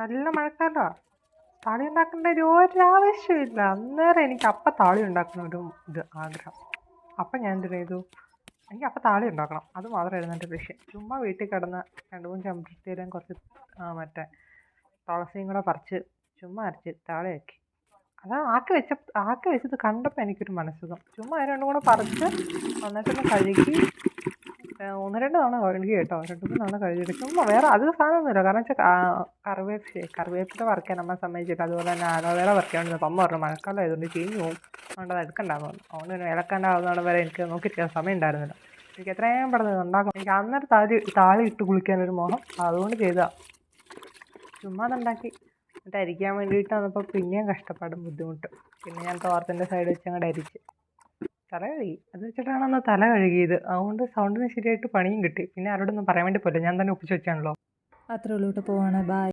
നല്ല മഴക്കാലമാണ്. താളി ഉണ്ടാക്കേണ്ട ഒരാവശ്യമില്ല. അന്നേരം എനിക്ക് അപ്പം താളി ഉണ്ടാക്കുന്ന ഒരു ആഗ്രഹം. അപ്പം ഞാൻ എന്ത് ചെയ്തു, എനിക്ക് അപ്പം താളി ഉണ്ടാക്കണം, അത് മാത്രമായിരുന്നു എൻ്റെ ലക്ഷ്യം. ചുമ്മാ വീട്ടിൽ കിടന്ന് 2-3 ചെമ്പരത്തിയിലയും കുറച്ച് മറ്റേ തുളസിയും കൂടെ പറിച്ച് ചുമ്മാ അരച്ച് താളിയാക്കി. അത് ആക്കി വെച്ചത് കണ്ടപ്പോൾ എനിക്കൊരു മനഃസുഖം. ചുമ്മാ അത് രണ്ടും കൂടെ പറിച്ച് എന്നിട്ടൊന്ന് കഴുകി 1-2 തവണ കഴുകി കേട്ടോ, 2-3 തവണ കഴുകിയിട്ട് ചുമ്മാ വേറെ അത് സാധനമൊന്നുമില്ല. കാരണം വെച്ചാൽ കറിവേപ്പില പറിക്കാൻ അമ്മ സമ്മതിച്ചില്ല. അതുപോലെ തന്നെ അലോവേറ പറിക്കാണ്ടിരുന്നപ്പോൾ അമ്മ പറഞ്ഞു മഴക്കാലം ആയതുകൊണ്ട് ചീഞ്ഞു പോകും, അതുകൊണ്ട് അത് എടുക്കണ്ടാന്ന് പറഞ്ഞു. അതുകൊണ്ട് തന്നെ ഇളക്കാണ്ടാവുന്നവിടെ വരെ എനിക്ക് നോക്കിയിരിക്കാൻ സമയം ഉണ്ടായിരുന്നില്ല. എനിക്ക് എത്രയും പെട്ടെന്ന് ഉണ്ടാക്കാം. എനിക്ക് അന്നേരം താളി ഇട്ട് കുളിക്കാനൊരു മോഹം, അതുകൊണ്ട് ചെയ്തതാണ്. ചുമ്മാ അതുണ്ടാക്കി. എന്നിട്ട് അരിക്കാൻ വേണ്ടിയിട്ട് വന്നപ്പോൾ പിന്നെയും കഷ്ടപ്പാടും ബുദ്ധിമുട്ടും. പിന്നെ ഞാൻ തോർത്തിൻ്റെ സൈഡ് വെച്ച് അങ്ങോട്ട് അരിച്ച് തല കഴുകി. അത് വെച്ചിട്ടാണ് അന്ന് തല കഴുകിയത്. അതുകൊണ്ട് സൗണ്ടിന് ശരിയായിട്ട് പണിയും കിട്ടി. പിന്നെ ആരോടൊന്നും പറയാൻ വേണ്ടി പോയില്ല, ഞാൻ തന്നെ ഒപ്പിച്ച് വെച്ചാണല്ലോ. അത്രേ ഉള്ളൂ കേട്ടോ. പോവാണ്. ബൈ.